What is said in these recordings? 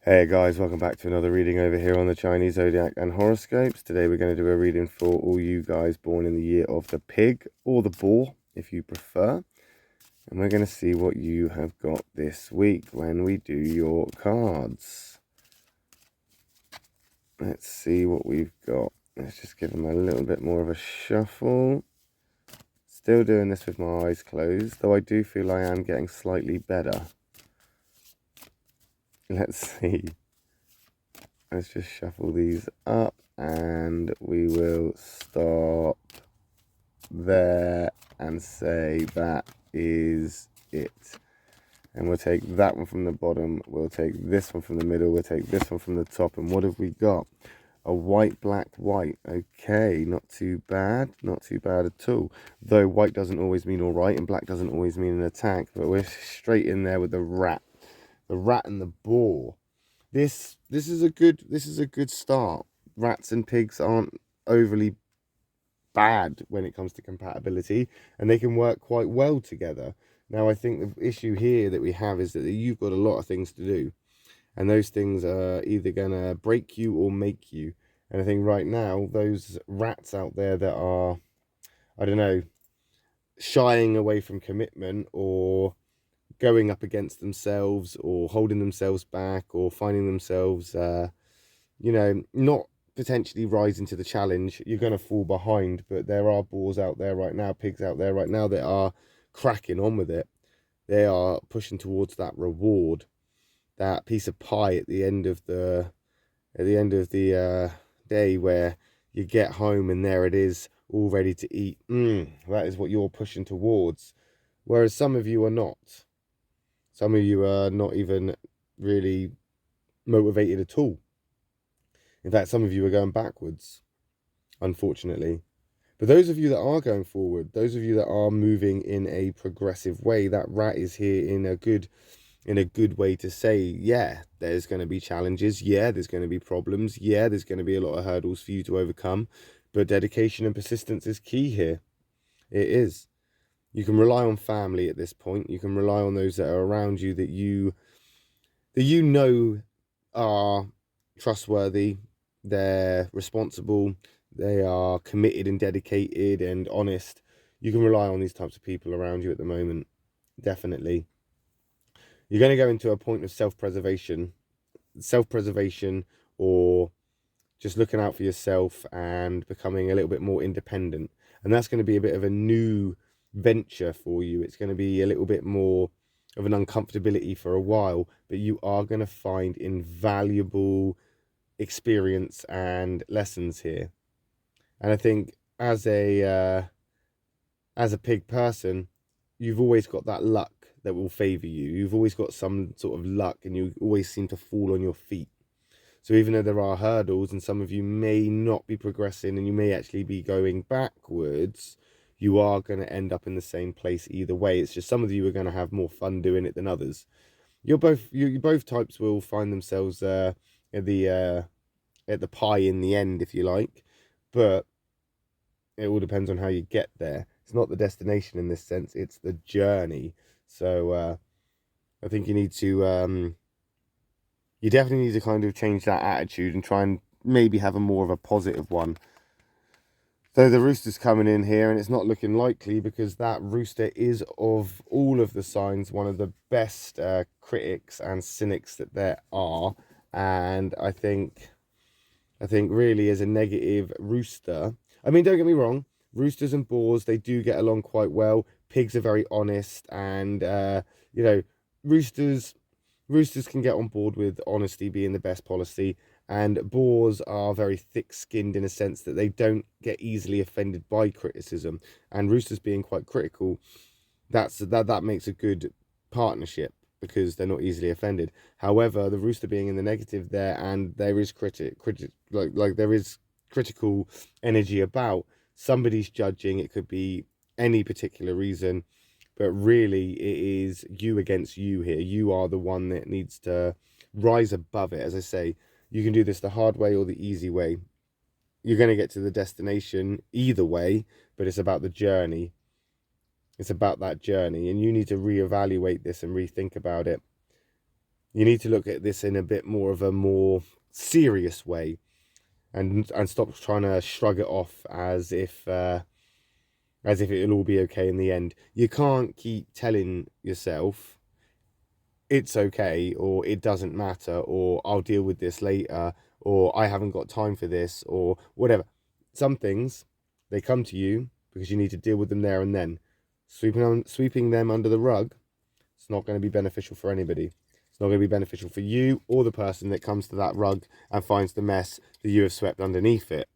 Hey guys, welcome back to another reading over here on the Chinese Zodiac and horoscopes. Today we're going to do a reading for all you guys born in the year of the pig or the boar, if you prefer. And we're going to see what you have got this week when we do your cards. Let's see what we've got. Let's just give them a little bit more of a shuffle. Still doing this with my eyes closed, though I do feel I am getting slightly better. Let's see. Let's just shuffle these up and we will stop there and say that is it. And we'll take that one from the bottom, we'll take this one from the middle, we'll take this one from the top. And what have we got? A white, black, white. Okay, not too bad, not too bad at all. Though white doesn't always mean all right and black doesn't always mean an attack, but we're straight in there with the rat and the boar. This is a good start. Rats and pigs aren't overly bad when it comes to compatibility, and they can work quite well together. Now, I think the issue here that we have is that you've got a lot of things to do, and those things are either gonna break you or make you. And I think right now, those rats out there that are, I don't know, shying away from commitment or going up against themselves or holding themselves back or finding themselves, not potentially rising to the challenge, you're going to fall behind. But there are boars out there right now, pigs out there right now that are cracking on with it. They are pushing towards that reward, that piece of pie at the end of the day where you get home and there it is, all ready to eat. That is what you're pushing towards. Whereas some of you are not. Some of you are not even really motivated at all. In fact, some of you are going backwards, unfortunately. But those of you that are going forward, those of you that are moving in a progressive way, that rat is here in a good way to say, yeah, there's going to be challenges. Yeah, there's going to be problems. Yeah, there's going to be a lot of hurdles for you to overcome. But dedication and persistence is key here. It is. You can rely on family at this point. You can rely on those that are around you that you know are trustworthy, they're responsible, they are committed and dedicated and honest. You can rely on these types of people around you at the moment, definitely. You're going to go into a point of self-preservation, or just looking out for yourself and becoming a little bit more independent. And that's going to be a bit of a new venture for you. It's going to be a little bit more of an uncomfortability for a while, but you are going to find invaluable experience and lessons here. And I think as a pig person, you've always got that luck that will favor you. You've always got some sort of luck and you always seem to fall on your feet. So even though there are hurdles and some of you may not be progressing and you may actually be going backwards, you are going to end up in the same place either way. It's just some of you are going to have more fun doing it than others. You both types will find themselves at the pie in the end, if you like, but it all depends on how you get there. It's not the destination in this sense; it's the journey. So I think you need to you definitely need to kind of change that attitude and try and maybe have a more of a positive one. So the rooster's coming in here and it's not looking likely because that rooster is, of all of the signs, one of the best critics and cynics that there are. And I think really as a negative rooster, I mean, don't get me wrong, roosters and boars, they do get along quite well. Pigs are very honest and, roosters can get on board with honesty being the best policy, and boars are very thick-skinned in a sense that they don't get easily offended by criticism, and roosters being quite critical, that makes a good partnership because they're not easily offended. However, the rooster being in the negative there, and there is there is critical energy about, somebody's judging, it could be any particular reason, but really it is you against you here. You are the one that needs to rise above it. As I say, you can do this the hard way or the easy way. You're going to get to the destination either way, but it's about the journey. It's about that journey, and you need to reevaluate this and rethink about it. You need to look at this in a bit more of a more serious way, and stop trying to shrug it off as if it'll all be okay in the end. You can't keep telling yourself it's okay, or it doesn't matter, or I'll deal with this later, or I haven't got time for this, or whatever. Some things, they come to you because you need to deal with them there and then. Sweeping them under the rug, it's not going to be beneficial for anybody. It's not going to be beneficial for you or the person that comes to that rug and finds the mess that you have swept underneath it.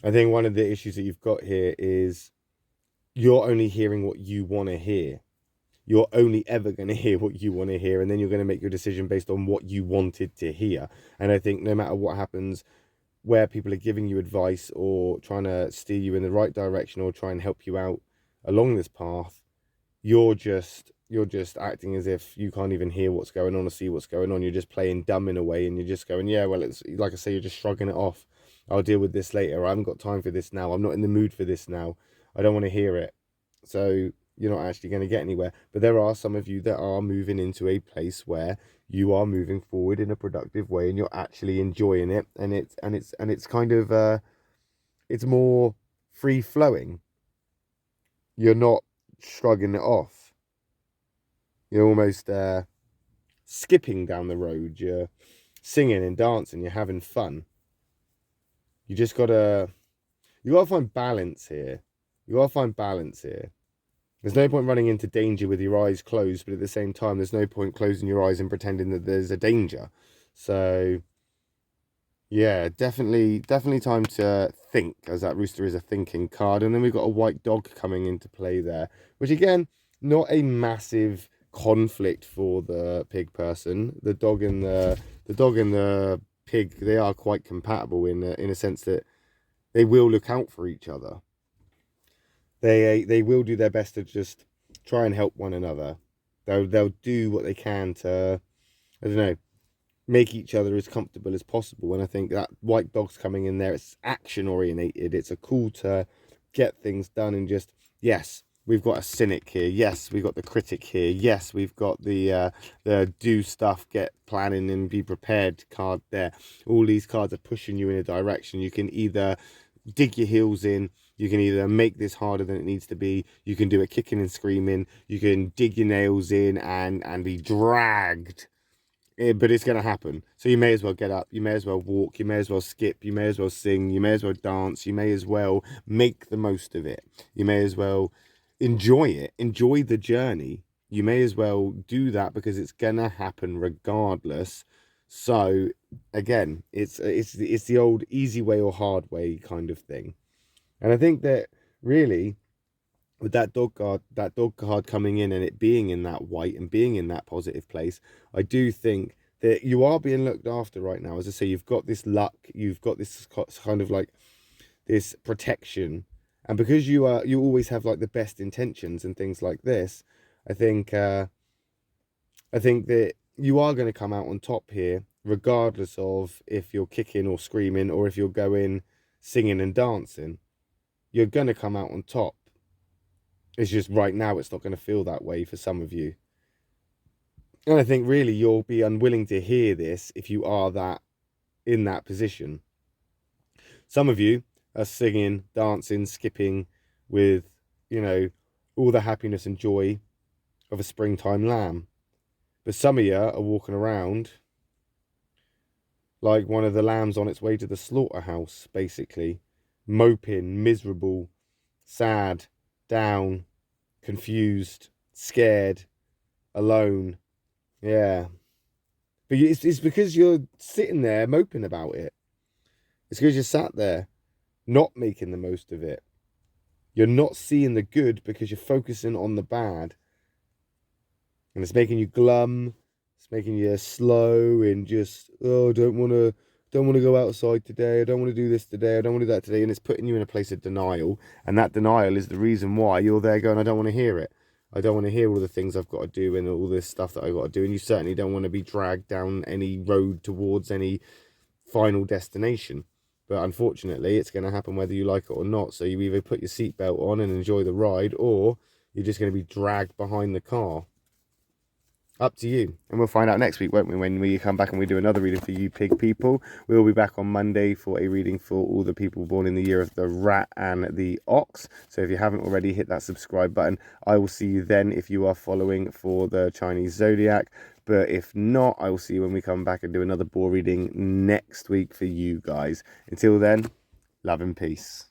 I think one of the issues that you've got here is you're only hearing what you want to hear. You're only ever going to hear what you want to hear, and then you're going to make your decision based on what you wanted to hear. And I think no matter what happens, where people are giving you advice or trying to steer you in the right direction or try and help you out along this path, you're just acting as if you can't even hear what's going on or see what's going on. You're just playing dumb in a way, and you're just going, yeah, well, it's like I say, you're just shrugging it off. I'll deal with this later. I haven't got time for this now. I'm not in the mood for this now. I don't want to hear it. So you're not actually going to get anywhere. But there are some of you that are moving into a place where you are moving forward in a productive way, and you're actually enjoying it, and it's kind of it's more free flowing. You're not shrugging it off. You're almost skipping down the road. You're singing and dancing. You're having fun. You just gotta find balance here. You gotta find balance here. There's no point running into danger with your eyes closed, but at the same time, there's no point closing your eyes and pretending that there's a danger. So, yeah, definitely time to think, as that rooster is a thinking card. And then we've got a white dog coming into play there, which again, not a massive conflict for the pig person. The dog and the pig, they are quite compatible in a sense that they will look out for each other. They will do their best to just try and help one another. They'll do what they can to, I don't know, make each other as comfortable as possible. And I think that white dog's coming in there, it's action orientated. It's a call to get things done, and just, yes, we've got a cynic here. Yes, we've got the critic here. Yes, we've got the do stuff, get planning and be prepared card there. All these cards are pushing you in a direction. You can either dig your heels in, you can either make this harder than it needs to be, you can do it kicking and screaming, you can dig your nails in and be dragged. But it's going to happen. So you may as well get up, you may as well walk, you may as well skip, you may as well sing, you may as well dance, you may as well make the most of it. You may as well enjoy it, enjoy the journey. You may as well do that because it's going to happen regardless. So again, it's the old easy way or hard way kind of thing. And I think that really, with that dog card coming in and it being in that white and being in that positive place, I do think that you are being looked after right now. As I say, you've got this luck, you've got this kind of like this protection, and because you always have like the best intentions and things like this, I think that you are going to come out on top here, regardless of if you're kicking or screaming or if you're going singing and dancing. You're going to come out on top. It's just right now it's not going to feel that way for some of you. And I think really you'll be unwilling to hear this if you are that in that position. Some of you are singing, dancing, skipping with, all the happiness and joy of a springtime lamb. But some of you are walking around like one of the lambs on its way to the slaughterhouse, basically. Moping, miserable, sad, down, confused, scared, alone. Yeah. But it's because you're sitting there moping about it. It's because you're sat there not making the most of it. You're not seeing the good because you're focusing on the bad. And it's making you glum. It's making you slow and just, oh, don't want to go outside today. I don't want to do this today. I don't want to do that today. And it's putting you in a place of denial. And that denial is the reason why you're there going, I don't want to hear it. I don't want to hear all the things I've got to do and all this stuff that I've got to do. And you certainly don't want to be dragged down any road towards any final destination. But unfortunately, it's going to happen whether you like it or not. So you either put your seatbelt on and enjoy the ride, or you're just going to be dragged behind the car. Up to you. And we'll find out next week, won't we, when we come back and we do another reading for you pig people. We'll be back on Monday for a reading for all the people born in the year of the rat and the ox. So if you haven't already, hit that subscribe button. I will see you then if you are following for the Chinese Zodiac. But if not, I will see you when we come back and do another boar reading next week for you guys. Until then, love and peace.